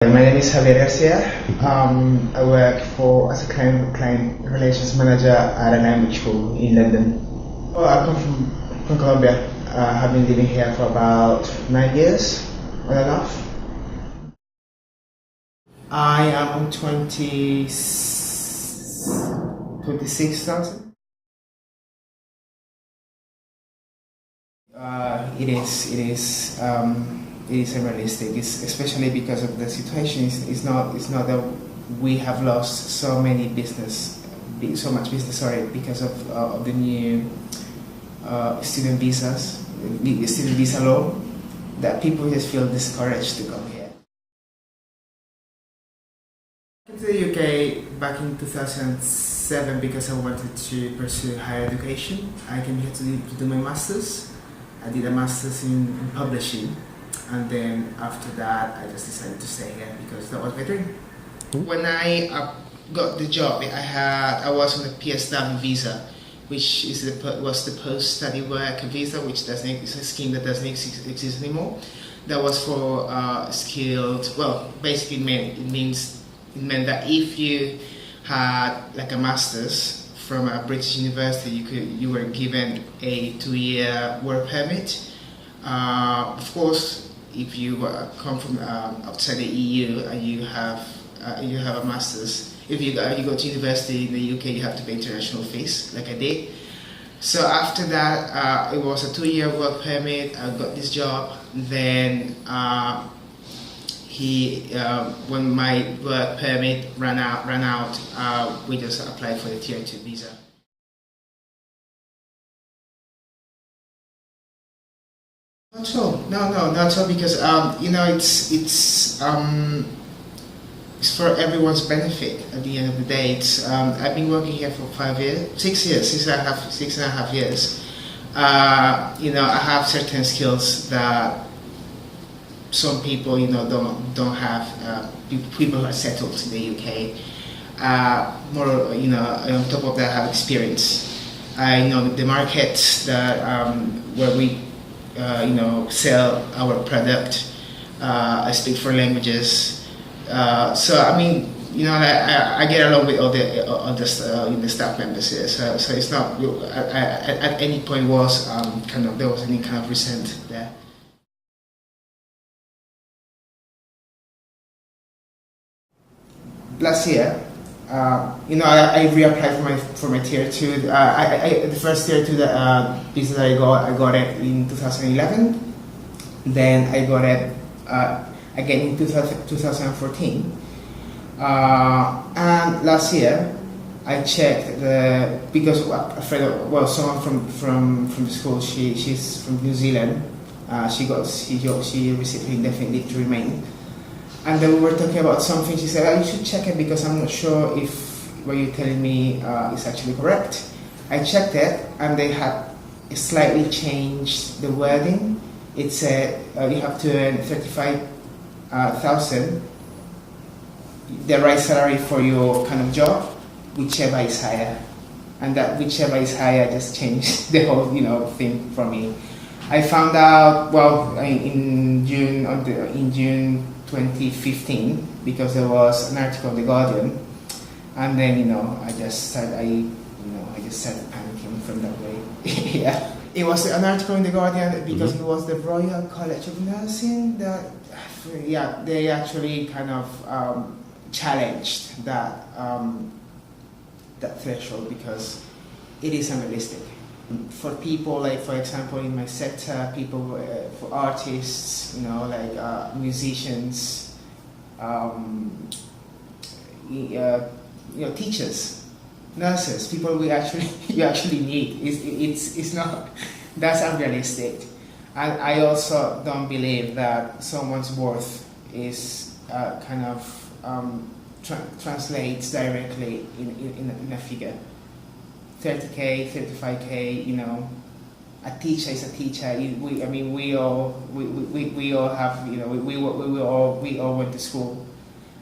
My name is Javier Garcia. I work as a client relations manager at a language school in London. Oh, I come from Colombia. I've been living here for about 9 years, on and off. I am 26,000. It is unrealistic. It's especially because of the situation. It's not that we have lost so much business, because of the new student visa law, that people just feel discouraged to come here. I came to the UK back in 2007 because I wanted to pursue higher education. I came here to do my master's. I did a master's in publishing, and then after that I just decided to stay here because that was my dream. When I got the job, I was on a PSW visa, which was the post-study work visa, which is a scheme that doesn't exist anymore. That was for skilled. Well, basically it meant that if you had like a master's from a British university, you were given a 2-year work permit. Of course, if you come from outside the EU and you have a master's, if you go to university in the UK, you have to pay international fees, like I did. So after that, it was a 2-year work permit. I got this job. Then when my work permit ran out, we just applied for the Tier 2 visa. Not so. No, not so, because it's for everyone's benefit. At the end of the day, I've been working here for 6 and a half years. I have certain skills that some people, don't have. People who are settled in the UK. On top of that, I have experience. I know the markets that where we, sell our product. I speak 4 languages. So I mean, I get along with all the staff members here. So it's not at any point there was any kind of resent there. Last year, I reapplied for my Tier 2. The first Tier 2 visa that I got it in 2011. Then I got it again in 2014. And last year, I checked because someone from the school. She's from New Zealand. She received her indefinite leave to remain. And then we were talking about something. She said, you should check it because I'm not sure if what you're telling me is actually correct. I checked it, and they had slightly changed the wording. It said you have to earn 35,000, the right salary for your kind of job, whichever is higher. And that whichever is higher just changed the whole thing for me. I found out in June 2015, because there was an article in The Guardian, and then I just started panicking from that way. Yeah, it was an article in The Guardian because it was the Royal College of Nursing that they actually kind of challenged that threshold because it is unrealistic. For people like, for example, in my sector, for artists, musicians, teachers, nurses, people you actually need. It's not, that's unrealistic. And I also don't believe that someone's worth is translates directly in a figure. 30k, 35k, a teacher is a teacher. We all have, we all went to school,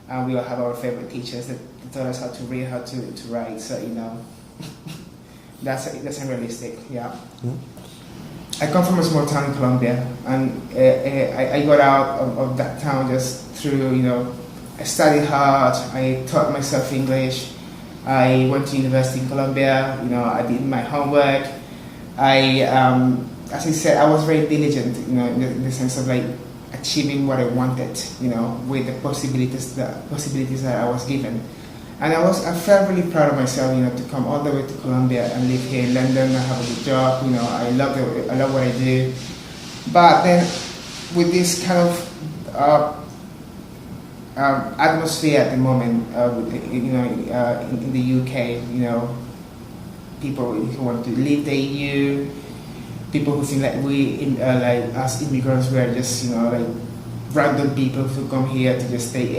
and we all have our favorite teachers that taught us how to read, how to write. So that's unrealistic. Yeah. I come from a small town in Colombia, and I got out of that town just through I studied hard. I taught myself English. I went to university in Colombia. I did my homework. As I said, I was very diligent. In the sense of like achieving what I wanted. With the possibilities that I was given. And I felt really proud of myself, to come all the way to Colombia and live here in London. I have a good job. I love what I do. But then, with this kind of atmosphere at the moment, in the UK, people who want to leave the EU, people who think like like as immigrants, we are just, like random people who come here to just take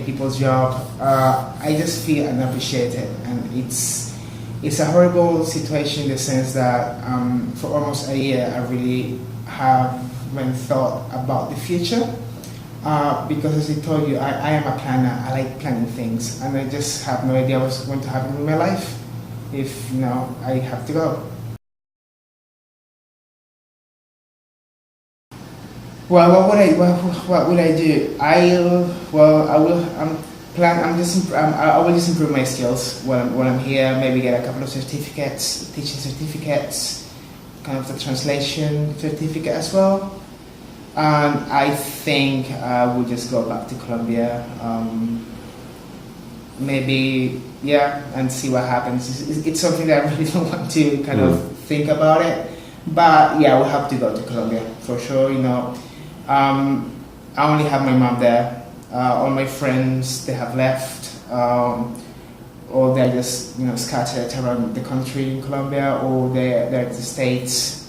people's job. I just feel unappreciated, and it's a horrible situation in the sense that for almost a year I really haven't thought about the future. Because as I told you, I am a planner. I like planning things, and I just have no idea what's going to happen in my life if I have to go. Well, what would I do? I will I will just improve my skills when I'm here. Maybe get a couple of certificates, teaching certificates, kind of the translation certificate as well. And I think I will just go back to Colombia, maybe, and see what happens. It's something that I really don't want to kind of think about it, but yeah, we'll have to go to Colombia for sure. I only have my mom there. All my friends, they have left, or they're just scattered around the country in Colombia, or they're at the States.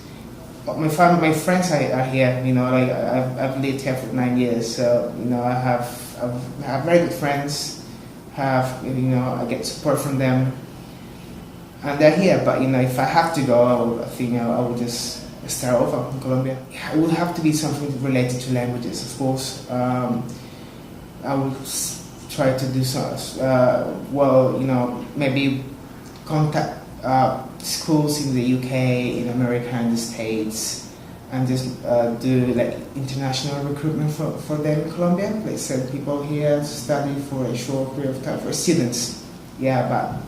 My friends are here. Like I've lived here for 9 years, so I have very good friends. I get support from them, and they're here. But if I have to go, I think I will just start over in Colombia. It will have to be something related to languages, of course. I will try to do so. Maybe contact schools in the UK, in America, and the States, and just do like international recruitment for them in Colombia. Like send people here to study for a short period of time for students. Yeah, but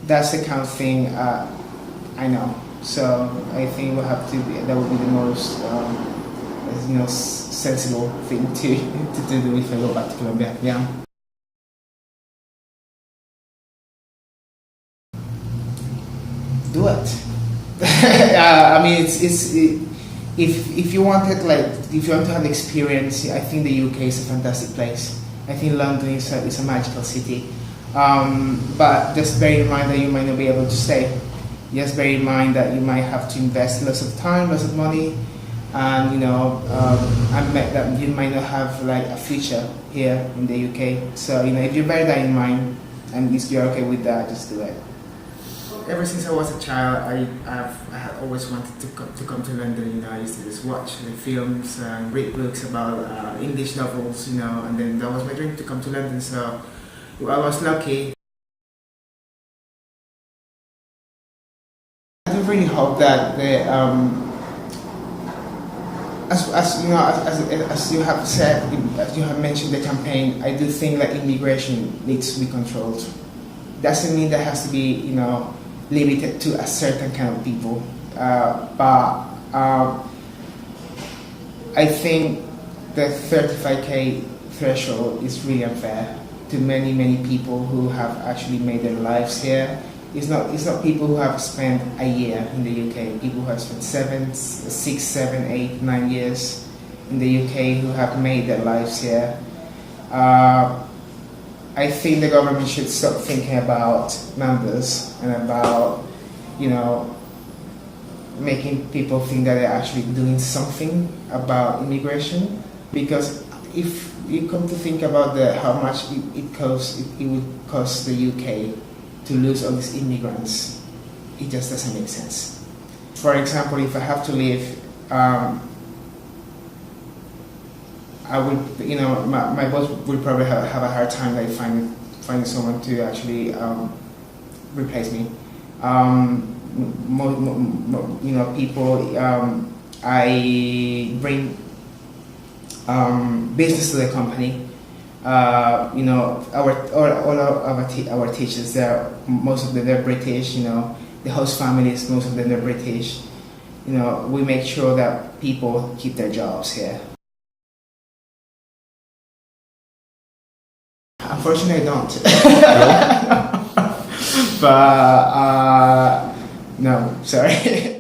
that's the kind of thing I know. So I think that would be the most sensible thing to do if I go back to Colombia. Yeah. Do it. I mean, if you wanted, if you want to have experience, I think the UK is a fantastic place. I think London is a magical city. But just bear in mind that you might not be able to stay. Just bear in mind that you might have to invest lots of time, lots of money, and that you might not have like a future here in the UK. So if you bear that in mind, and if you're okay with that, just do it. Ever since I was a child, I had always wanted to come to London. I used to just watch the films and read books about English novels, and then that was my dream to come to London. So I was lucky. I do really hope that as you have said, as you have mentioned the campaign, I do think that immigration needs to be controlled. Doesn't mean that has to be limited to a certain kind of people, but I think the 35k threshold is really unfair to many people who have actually made their lives here. It's not people who have spent a year in the UK. People who have spent 6, 7, 8, 9 years in the UK who have made their lives here. I think the government should stop thinking about numbers and about, making people think that they're actually doing something about immigration. Because if you come to think about how much it would cost the UK to lose all these immigrants, it just doesn't make sense. For example, if I have to leave, I would, my boss would probably have a hard time finding someone to actually replace me. People, I bring business to the company, You know, our teachers, most of them they're British. You know, the host families, most of them they're British. You know, we make sure that people keep their jobs here. Unfortunately, I don't. But no, sorry.